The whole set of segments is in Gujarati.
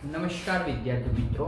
નમસ્કાર વિદ્યાર્થી મિત્રો,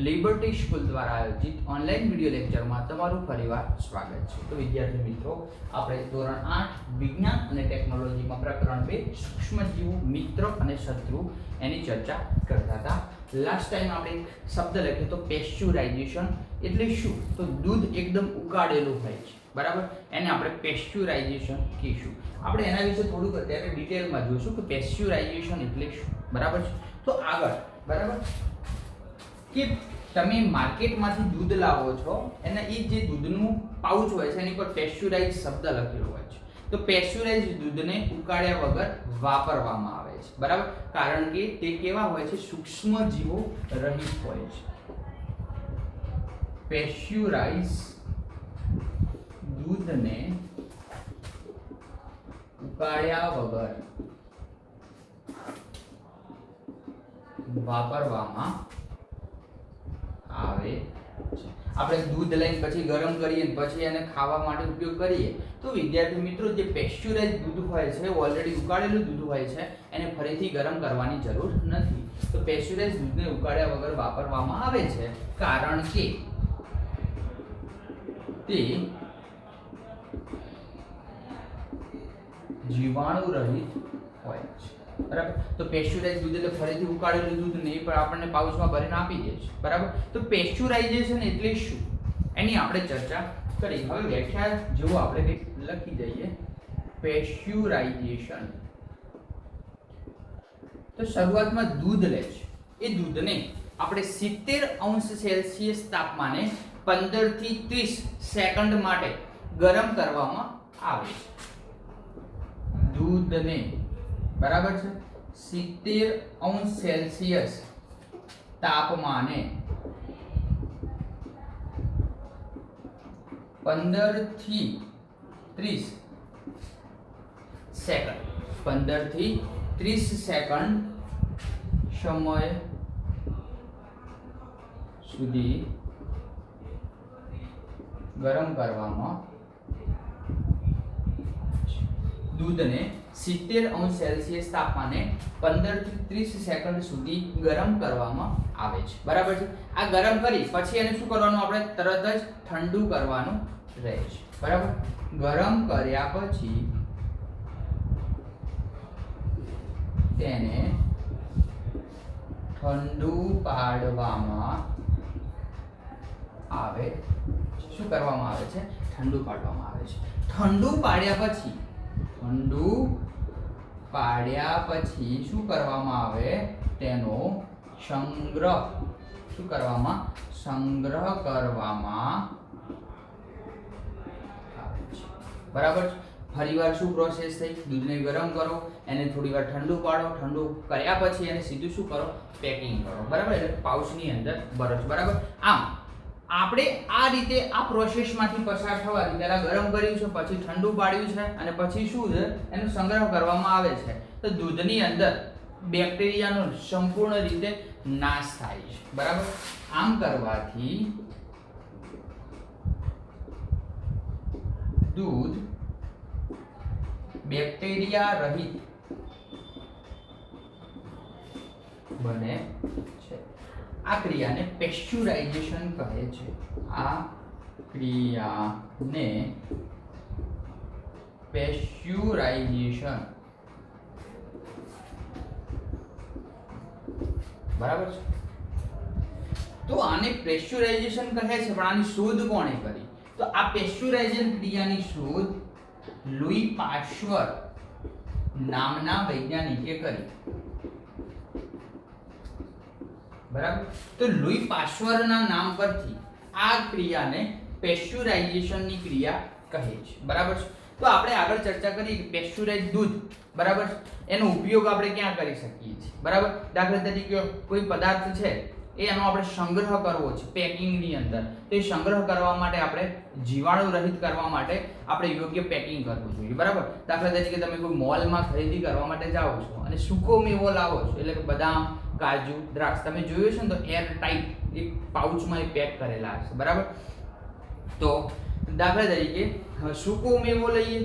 લિબર્ટી સ્કૂલ દ્વારા આયોજિત ઓનલાઈન વિડિયો લેક્ચરમાં તમારું ફરીવાર સ્વાગત છે। તો વિદ્યાર્થી મિત્રો, આપણે ધોરણ 8 વિજ્ઞાન અને ટેકનોલોજીમાં પ્રકરણ 2 સૂક્ષ્મજીવો મિત્ર અને શત્રુ એની ચર્ચા કરતા હતા। લાસ્ટ ટાઈમ આપણે એક શબ્દ લખ્યો તો પેસ્ચ્યુરાઇઝેશન એટલે શું? તો દૂધ એકદમ ઉકાળેલું હોય છે, બરાબર, એને આપણે પેસ્ચ્યુરાઇઝેશન કહીશું। આપણે એના વિશે થોડુંક અત્યારે ડિટેલમાં જોઈશું કે પેસ્ચ્યુરાઇઝેશન એટલે શું, બરાબર છે। તો આગળ, બરાબર, કે તમે માર્કેટમાંથી દૂધ લાવો છો અને એ જે દૂધનું પાઉચ હોય છે એની પર પેસ્ચ્યુરાઇઝ શબ્દ લખેલો હોય છે। તો પેસ્ચ્યુરાઇઝ દૂધને ઉકાળ્યા વગર વાપરવામાં આવે છે, બરાબર, કારણ કે તે કેવા હોય છે? સૂક્ષ્મજીવો રહિત હોય છે। પેસ્ચ્યુરાઇઝ દૂધને ઉકાળ્યા વગર વાપરવામાં આવે છે। આપણે દૂધ લઈને પછી ગરમ કરીએ અને પછી એને ખાવા માટે ઉપયોગ કરીએ તો વિદ્યાર્થી મિત્રો, જે પેસ્ચ્યુરાઇઝ દૂધ હોય છે, ઓલરેડી ઉકાળેલું દૂધ હોય છે, એને ફરીથી ગરમ કરવાની જરૂર નથી। તો પેસ્ચ્યુરાઇઝ દૂધને ઉકાળ્યા વગર વાપરવામાં આવે છે કારણ કે તે જીવાણુ રહિત હોય છે, બરાબર। તો પેસ્ચ્યુરાઇઝ દૂધ એટલે ફરીથી ઉકાળેલું દૂધ નહીં, પણ આપણને પાઉચમાં ભરીને આપી દે છે, બરાબર। તો પેસ્ચ્યુરાઇઝેશન એટલે શું એની આપણે ચર્ચા કરી। હવે વ્યાખ્યા જેવો આપણે કંઈક લખી દઈએ, પેસ્ચ્યુરાઇઝેશન। તો શરૂઆતમાં દૂધ લે છે, એ દૂધને આપણે 70°C તાપમાને 15 થી 30 સેકન્ડ માટે ગરમ કરવામાં આવે છે। દૂધને, બરાબર છે, 70°C તાપમાને 15 થી 30 સેકન્ડ 15 થી 30 સેકન્ડ સમય સુધી ગરમ કરવામાં, દૂધને 70°C તાપમાને 15 થી 30 સેકન્ડ સુધી ગરમ કરવામાં આવે છે, બરાબર છે। આ ગરમ કરી પછી એને શું કરવાનું? આપણે તરત જ ઠંડુ કરવાનું રહે છે, બરાબર। ગરમ કર્યા પછી તેને ઠંડુ પાડવામાં આવે છે। શું કરવામાં આવે છે? ઠંડુ પાડવામાં આવે છે। ઠંડુ પાડ્યા પછી શું કરવામાં આવે? તેનો સંગ્રહ કરવામાં આવે છે, બરાબર। ફરીવાર શું પ્રોસેસ થઈ? દૂધને ગરમ કરો, એને થોડી વાર ઠંડુ પાડો, ઠંડુ કર્યા પછી એને સીધું શું કરો? પેકિંગ કરો, બરાબર, એટલે પાઉચની અંદર ભરો છો, બરાબર। આમ આપણે આ રીતે આ પ્રોસેસમાંથી પસાર થવાથી પહેલા ગરમ કર્યું છે, પછી ઠંડુ પાડ્યું છે અને પછી શું છે? એનો સંગ્રહ કરવામાં આવે છે। તો દૂધની અંદર બેક્ટેરિયાનો સંપૂર્ણ રીતે નાશ થાય છે, બરાબર। આમ કરવાથી દૂધ બેક્ટેરિયા રહિત બને છે। આ ક્રિયાને પેસ્ચ્યુરાઇઝેશન કહે છે। આ ક્રિયાને પેસ્ચ્યુરાઇઝેશન, બરાબર છે। તો આને પેસ્ચ્યુરાઇઝેશન કહે છે, પણ આની શોધ કોણે કરી? તો આ પેસ્ચ્યુરાઇઝેશન ક્રિયાની શોધ લુઈ પાશ્ચર નામના વૈજ્ઞાનિકે કરી, બરાબર। તો લુઈ પાશ્ચરના નામ પરથી આ ક્રિયાને પેસ્ચ્યુરાઇઝેશનની ક્રિયા કહે છે, બરાબર છે। તો આપણે આગળ ચર્ચા કરી પેસ્ચ્યુરાઇઝ દૂધ, બરાબર, એનો ઉપયોગ આપણે ક્યાં કરી શકીએ છીએ, બરાબર। દાખલા તરીકે કોઈ પદાર્થ છે એનો આપણે સંગ્રહ કરવો છે પેકિંગની અંદર, તો એ સંગ્રહ કરવા માટે આપણે જીવાણુ રહિત કરવા માટે આપણે યોગ્ય પેકિંગ કરવું જોઈએ, બરાબર। દાખલા તરીકે તમે કોઈ મોલમાં ખરીદી કરવા માટે જાઓ છો અને સૂકો મેવો લાવો છો, એટલે કે બદામ, કાજુ, દ્રાક્ષ, તમે જોયું છે ને તો એર ટાઈટ એક પાઉચમાં પેક કરેલા હશે, બરાબર। તો દાખલા તરીકે સૂકો મેવો લઈએ,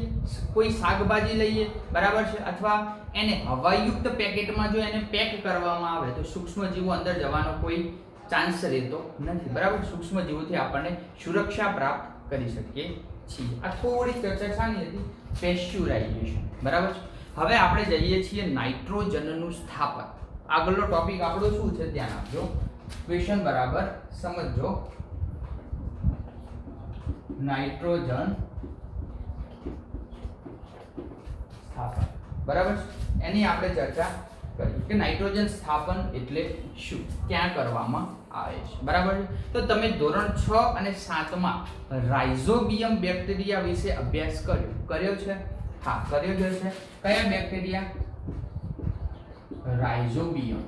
કોઈ શાકભાજી લઈએ, બરાબર છે, અથવા એને હવાયુક્ત પેકેટમાં જો એને પેક કરવામાં આવે તો સૂક્ષ્મજીવો અંદર જવાનો કોઈ ચાન્સ રહેતો નથી, બરાબર. સૂક્ષ્મજીવોથી આપણને સુરક્ષા પ્રાપ્ત કરી શકીએ છીએ. આ થોડી ચર્ચા શાની હતી? પેસ્ચ્યુરાઇઝેશન, બરાબર છે. હવે આપણે જઈએ છીએ નાઇટ્રોજનનું સ્થાપન. આગળનો ટોપિક આપણો શું છે ધ્યાન આપજો, ક્વેશ્ચન બરાબર સમજજો. નાઇટ્રોજન સ્થાપન, બરાબર. એની આપણે ચર્ચા કરી કે નાઇટ્રોજન સ્થાપન એટલે શું, ક્યાં કરવામાં આવે છે, બરાબર. તો તમે ધોરણ 6 અને 7 માં રાઇઝોબિયમ બેક્ટેરિયા વિશે અભ્યાસ કર્યો છે? હા, કર્યો છે. કયા બેક્ટેરિયા? રાઇઝોબિયમ.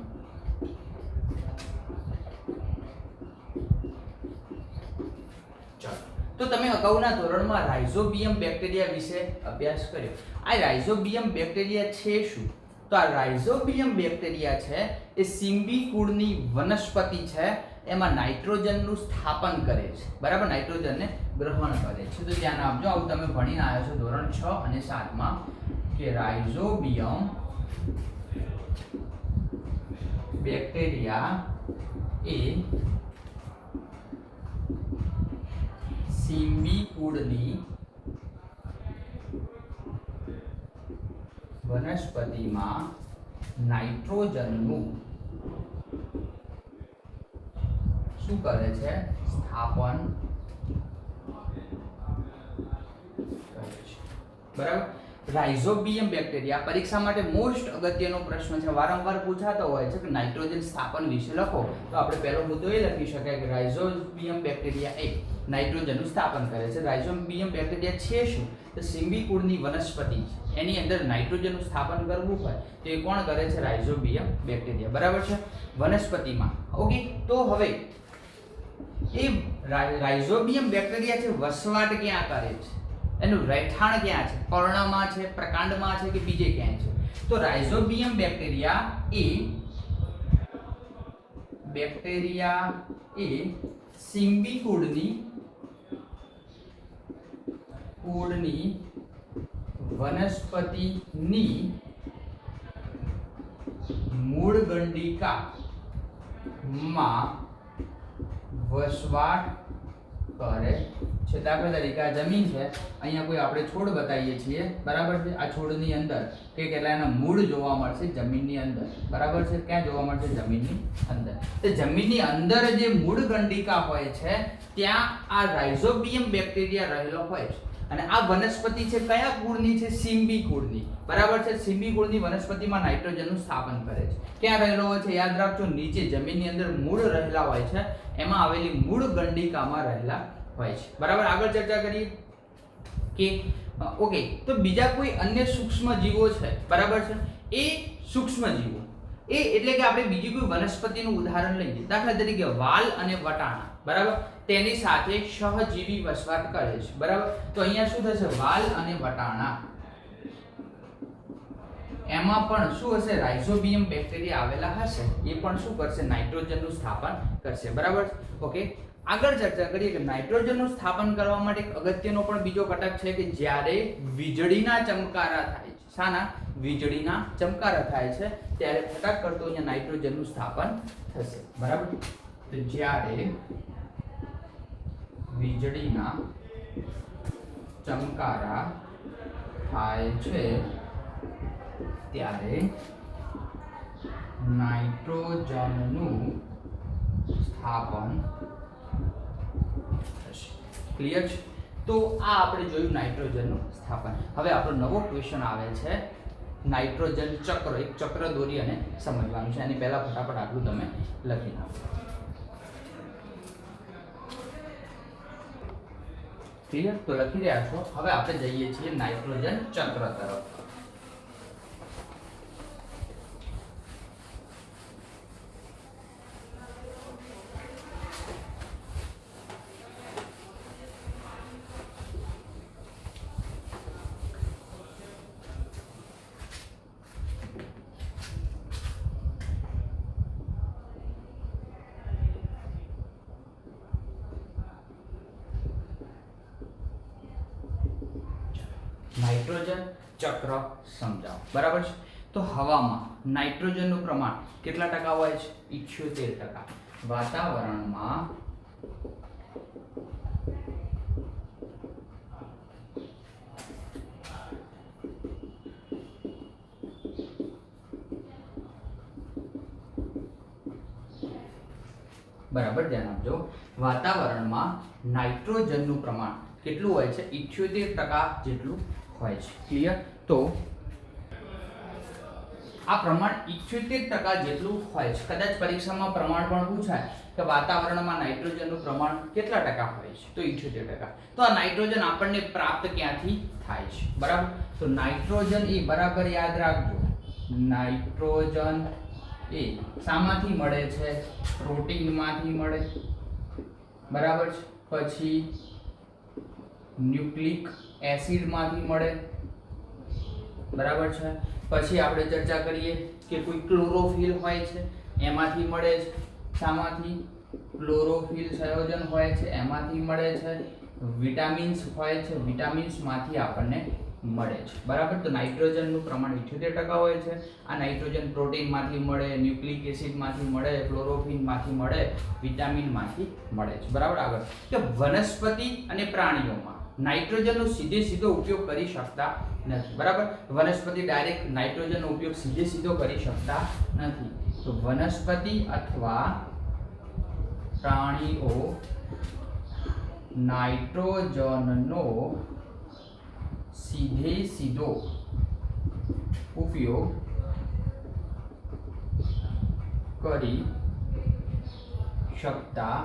તો તમે અગાઉના ધોરણમાં રાઇઝોબિયમ બેક્ટેરિયા વિશે અભ્યાસ કર્યો. આ રાઇઝોબિયમ બેક્ટેરિયા છે શું? તો આ રાઇઝોબિયમ બેક્ટેરિયા છે એ સિમ્બી કુળની વનસ્પતિ છે. એમાં નાઇટ્રોજનનું સ્થાપન કરે છે, બરાબર. નાઇટ્રોજનને ગ્રહણ કરે છે. તો ધ્યાન આપજો, આવું તમે ભણીને આવ્યા છો ધોરણ 6 અને 7 માં કે રાઇઝોબિયમ બેક્ટેરિયા એ સિમ્બી કુળની વનસ્પતિમાં નાઇટ્રોજનનું શું કરે છે? સ્થાપન કરે છે, બરાબર. રાઇઝોબિયમ બેક્ટેરિયા પરીક્ષા માટે મોસ્ટ અગત્યનો પ્રશ્ન છે, વારંવાર પૂછાતો હોય છે કે નાઇટ્રોજન સ્થાપન વિશે લખો. તો આપણે પહેલો મુદ્દો એ લખી શકાય કે રાઇઝોબિયમ બેક્ટેરિયા એ નાઇટ્રોજનનું સ્થાપન કરે છે. રાઇઝોબિયમ બેક્ટેરિયા છે શું? તો સિમ્બી કુળની વનસ્પતિ છે, એની અંદર નાઇટ્રોજનનું સ્થાપન કરવું હોય તો એ કોણ કરે છે? રાઇઝોબિયમ બેક્ટેરિયા, બરાબર છે, વનસ્પતિમાં. ઓકે, તો હવે એ રાઇઝોબિયમ બેક્ટેરિયા છે વસવાટ ક્યાં કરે છે? એનું રહેઠાણ ક્યાં છે? પર્ણમાં છે, પ્રકાંડમાં છે કે બીજે ક્યાંય છે? તો રાઇઝોબિયમ બેક્ટેરિયા એ સિમ્બી કુળની વનસ્પતિની મૂળ ગંડિકામાં વસવાટ કરે છે. દાખલા તરીકે આ જમીન છે, અહીંયા કોઈ આપણે છોડ બતાવીએ છીએ, બરાબર છે. આ છોડની અંદર કેટલા એના મૂળ જોવા મળશે? જમીનની અંદર, બરાબર છે. ક્યાં જોવા મળશે? જમીનની અંદર. તો જમીનની અંદર જે મૂળ ગંડિકા હોય છે ત્યાં આ રાઇઝોબિયમ બેક્ટેરિયા રહેલો હોય છે. અને આ વનસ્પતિ છે કયા કુળની છે? સિમ્બી કુળની, બરાબર છે. સિમ્બી કુળની વનસ્પતિમાં નાઇટ્રોજનનું સ્થાપન કરે છે. ક્યાં રહેલો હોય છે? યાદ રાખજો, નીચે જમીનની અંદર મૂળ રહેલા હોય છે, એમાં આવેલી મૂળ ગંડિકામાં રહેલા હોય છે, બરાબર. આગળ ચર્ચા કરીએ કે ઓકે, તો બીજા કોઈ અન્ય સૂક્ષ્મ જીવો છે, બરાબર છે. એ સૂક્ષ્મ જીવો એટલે કે આપણે બીજી કોઈ વનસ્પતિનું ઉદાહરણ લઈએ, દાખલા તરીકે વાલ અને વટાણા, બરાબર. તેની સાથે સહજીવી વસવાટ કરે છે, બરાબર. તો અહીંયા શું થશે? વાલ અને વટાણા, એમાં પણ શું હશે? રાઇઝોબિયમ બેક્ટેરિયા આવેલા હશે. એ પણ શું કરશે? નાઇટ્રોજનનું સ્થાપન કરશે, બરાબર. ઓકે, આગળ ચર્ચા કરીએ કે નાઇટ્રોજનનું સ્થાપન કરવા માટે એક અગત્યનો પણ બીજો ઘટક છે કે જ્યારે વીજળીના ચમકારા થાય છે. શાના? વીજળીના ચમકારા થાય છે ત્યારે ફટાક કરતો અહીંયા નાઇટ્રોજનનું સ્થાપન થશે, બરાબર. તો જ્યારે વીજળીના ચમકારા થાય છે ત્યારે નાઇટ્રોજનનું સ્થાપન થશે. ક્લિયર છે? તો આ આપણે જોયું નાઇટ્રોજનનું સ્થાપન. હવે આપણો નવો ક્વેશ્ચન આવે છે નાઇટ્રોજન ચક્ર. એક ચક્ર દોરી અને સમજવાનું છે. એની પહેલા ફટાફટ આટલું તમે લખી નાખો. ક્લિયર? તો લખી રહ્યા છો. હવે આપણે જઈએ છીએ નાઇટ્રોજન ચક્ર તરફ. નાઇટ્રોજન ચક્ર સમજાવો, બરાબર છે। તો હવામાં નાઇટ્રોજનનું પ્રમાણ કેટલા ટકા હોય છે? 78%। વાતાવરણમાં બરાબર ધ્યાન આપજો, વાતાવરણમાં નાઇટ્રોજનનું પ્રમાણ કેટલું હોય છે? 78% જેટલું હોય છે। ક્લિયર? તો આ પ્રમાણ 78% જેટલું હોય છે। કદાચ પરીક્ષામાં પ્રમાણ પણ પૂછાય કે વાતાવરણમાં નાઇટ્રોજનનું પ્રમાણ કેટલા ટકા હોય છે, તો 78%। તો આ નાઇટ્રોજન આપણને પ્રાપ્ત ક્યાંથી થાય છે? બરાબર, તો નાઇટ્રોજન એ બરાબર યાદ રાખજો, નાઇટ્રોજન એ શામાંથી મળે છે? પ્રોટીનમાંથી મળે, બરાબર છે। પછી ન્યુક્લિક એસિડમાંથી મળે, બરાબર છે। પછી આપણે ચર્ચા કરીએ કે કોઈ ક્લોરોફિલ હોય છે એમાંથી મળે છે, શામાંથી? ક્લોરોફિલ સંયોજન હોય છે એમાંથી મળે છે। વિટામિન્સ હોય છે, વિટામિન્સમાંથી આપણને મળે છે, બરાબર। તો નાઇટ્રોજનનું પ્રમાણ 78% હોય છે। આ નાઇટ્રોજન પ્રોટીનમાંથી મળે, ન્યુક્લિક એસિડમાંથી મળે, ક્લોરોફિલમાંથી મળે, વિટામિનમાંથી મળે છે, બરાબર। આગળ કે વનસ્પતિ અને પ્રાણીઓમાં નાઇટ્રોજનનો સીધો ઉપયોગ કરી શકતા નથી, બરાબર। વનસ્પતિ ડાયરેક્ટ નાઇટ્રોજનનો ઉપયોગ સીધો કરી શકતા નથી। તો વનસ્પતિ અથવા પ્રાણીઓ નાઇટ્રોજનનો સીધો ઉપયોગ કરી શકતા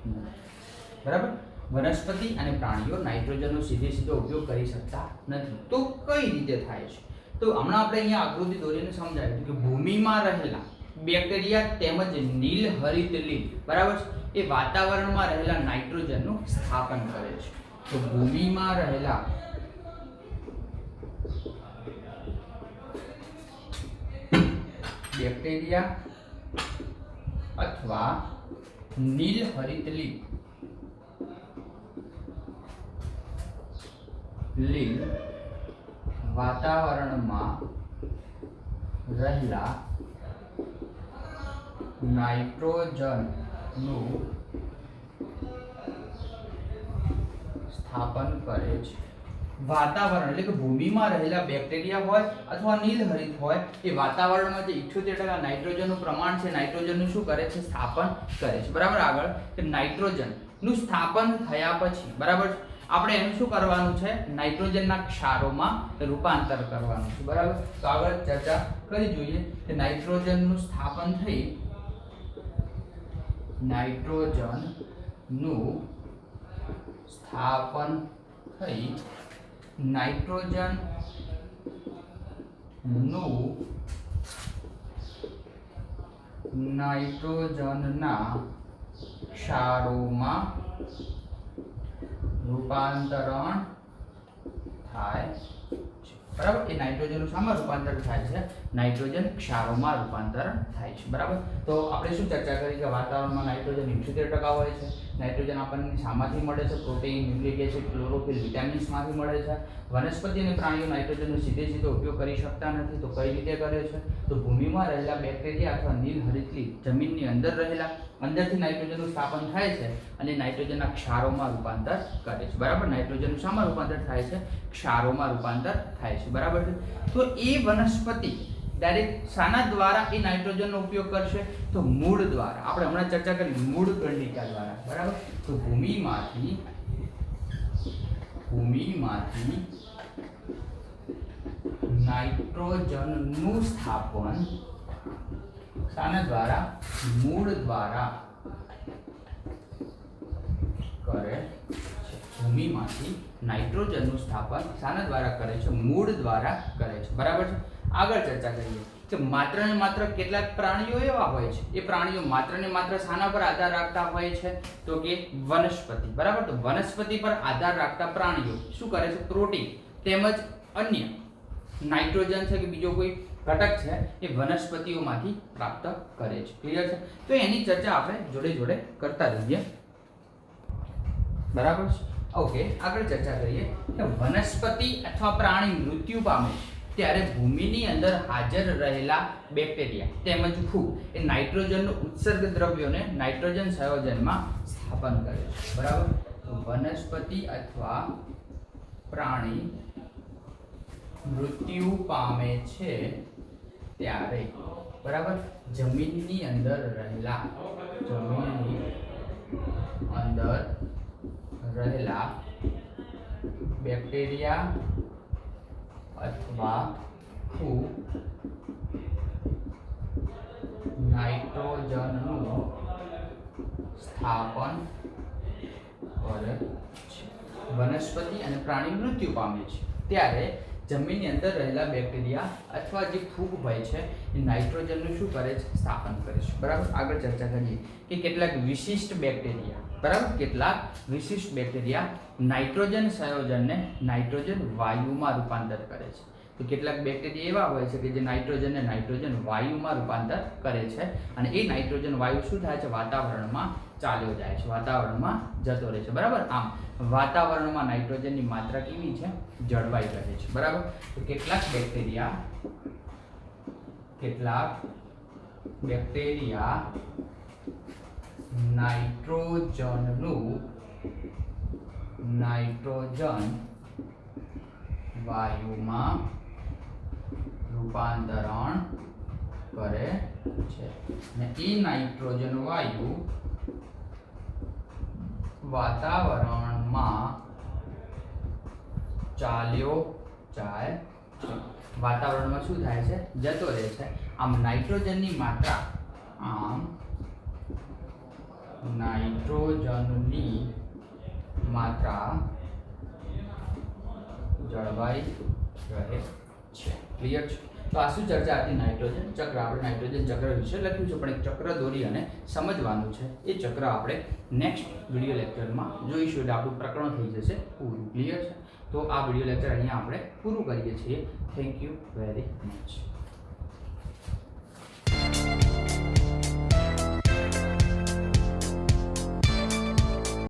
નથી, બરાબર। વનસ્પતિ અને પ્રાણીઓ નાઇટ્રોજનનો સીધો ઉપયોગ કરી શકતા નથી। તો કઈ રીતે થાય છે? તો હમણાં આપણે અહીંયા આકૃતિ દોરીને સમજાવ્યું કે ભૂમિમાં રહેલા બેક્ટેરિયા તેમજ નીલહરિત લીલ, બરાબર છે, એ વાતાવરણમાં રહેલા નાઇટ્રોજનનું સ્થાપન કરે છે। તો ભૂમિમાં રહેલા બેક્ટેરિયા અથવા નીલહરિત લીલ વાતાવરણમાં રહેલા નાઇટ્રોજનનું સ્થાપન કરે છે। વાતાવરણ એટલે કે ભૂમિમાં રહેલા બેક્ટેરિયા હોય અથવા નીલહરિત હોય એ વાતાવરણમાં જે 78% નાઇટ્રોજનનું પ્રમાણ છે, નાઇટ્રોજનનું શું કરે છે? સ્થાપન કરે છે, બરાબર। આગળ કે નાઇટ્રોજનનું સ્થાપન થયા પછી, બરાબર, આપણે એનું શું કરવાનું છે? નાઇટ્રોજનના ક્ષારોમાં રૂપાંતર કરવાનું છે, બરાબર। તો આગળ ચર્ચા કરી જોઈએ કે નાઇટ્રોજનનું સ્થાપન થઈ નાઇટ્રોજનનું નાઇટ્રોજનના ક્ષારોમાં રૂપાંતરણ થાય છે, બરાબર। એ નાઇટ્રોજનનું શામાં રૂપાંતર થાય છે? નાઇટ્રોજન ક્ષારોમાં રૂપાંતર થાય છે, બરાબર। તો આપણે શું ચર્ચા કરી કે વાતાવરણમાં નાઇટ્રોજન 78% હોય છે। નાઇટ્રોજન આપણને શામાંથી મળે છે? પ્રોટીન, ન્યુક્લિક એસિડ, ક્લોરોફિલ, વિટામિન્સમાંથી મળે છે। વનસ્પતિ અને પ્રાણીઓ નાઇટ્રોજનનો સીધો ઉપયોગ કરી શકતા નથી। તો કઈ રીતે કરે છે? તો ભૂમિમાં રહેલા બેક્ટેરિયા અથવા નીલહરિત લીલ જમીનની અંદર રહેલા અંદરથી નાઇટ્રોજનનું સ્થાપન થાય છે અને નાઇટ્રોજનના ક્ષારોમાં રૂપાંતર કરે છે, બરાબર। નાઇટ્રોજનનું શામાં રૂપાંતર થાય છે? ક્ષારોમાં રૂપાંતર થાય છે, બરાબર છે। તો એ વનસ્પતિ ડાયરેક્ટ શાના દ્વારા એ નાઇટ્રોજનનો ઉપયોગ કરશે? તો મૂળ દ્વારા। આપણે હમણાં ચર્ચા કરી મૂળ કંડિકા દ્વારા, બરાબર। તો ભૂમિમાંથી નાઇટ્રોજનનું સ્થાપન શાના દ્વારા? મૂળ દ્વારા કરે છે। ભૂમિમાંથી નાઇટ્રોજનનું સ્થાપન શાના દ્વારા કરે છે? મૂળ દ્વારા કરે છે, બરાબર છે। આગળ ચર્ચા કરીએ કે માત્ર ને માત્ર કેટલાક પ્રાણીઓ એવા હોય છે, એ પ્રાણીઓ માત્ર ને માત્ર શાના પર આધાર રાખતા હોય છે? તો કે વનસ્પતિ, બરાબર। તો વનસ્પતિ પર આધાર રાખતા પ્રાણીઓ શું કરે છે? પ્રોટીન તેમજ અન્ય નાઇટ્રોજન છે કે બીજો કોઈ ઘટક છે એ વનસ્પતિઓમાંથી પ્રાપ્ત કરે છે, ક્લિયર છે? તો એની ચર્ચા આપણે જોડે જોડે કરતા રહીએ, બરાબર છે। ઓકે, આગળ ચર્ચા કરીએ કે વનસ્પતિ અથવા પ્રાણી મૃત્યુ પામે ત્યારે ભૂમિની અંદર હાજર રહેલા બેક્ટેરિયા તેમજ ફૂગ એ નાઇટ્રોજનનો ઉત્સર્ગ દ્રવ્યોને નાઇટ્રોજન સંયોજનમાં સ્થાપન કરે છે. બરાબર. વનસ્પતિ અથવા પ્રાણી મૃત્યુ પામે છે ત્યારે, બરાબર, જમીનની અંદર રહેલા બેક્ટેરિયા અથવા ફૂગ નાઇટ્રોજનનું સ્થાપન કરે છે. વનસ્પતિ અને પ્રાણી મૃત્યુ પામે છે ત્યારે જમીનની અંદર રહેલા બેક્ટેરિયા અથવા જે ફૂગ હોય છે એ નાઇટ્રોજનનું શું કરે છે? સ્થાપન કરે છે. બરાબર. આગળ ચર્ચા કરીએ કે કેટલાક વિશિષ્ટ બેક્ટેરિયા, બરાબર, કેટલાક વિશિષ્ટ બેક્ટેરિયા નાઇટ્રોજન સંયોજનને નાઇટ્રોજન વાયુમાં રૂપાંતર કરે છે. તો કેટલાક બેક્ટેરિયા એવા હોય છે કે જે નાઇટ્રોજનને નાઇટ્રોજન વાયુમાં રૂપાંતર કરે છે અને એ નાઇટ્રોજન વાયુ શું થાય છે? વાતાવરણમાં ચાલ્યો જાય છે, વાતાવરણમાં જતો રહે છે. બરાબર. આમ વાતાવરણમાં નાઇટ્રોજનની માત્રા કેવી છે? જળવાઈ રહે છે. બરાબર. તો કેટલાક બેક્ટેરિયા નાઇટ્રોજન વાયુમાં રૂપાંતરણ કરે છે અને એ નાઇટ્રોજન વાયુ વાતાવરણમાં ચાલ્યો જાય છે. વાતાવરણમાં શું થાય છે? જતો રહે છે. આમ નાઇટ્રોજનની માત્રા જળવાઈ રહે છે. ક્લિયર છે? તો આ શું ચર્ચા હતી? નાઇટ્રોજન ચક્ર. આપણે નાઇટ્રોજન ચક્ર વિશે લખ્યું છે, પણ એક ચક્ર દોરી અને સમજવાનું છે. એ ચક્ર આપણે નેક્સ્ટ વિડીયો લેક્ચરમાં જોઈશું એટલે આપણું પ્રકરણ થઈ જશે પૂરું. ક્લિયર છે? તો આ વિડીયો લેક્ચર અહીંયા આપણે પૂરું કરીએ છીએ. Thank you very much.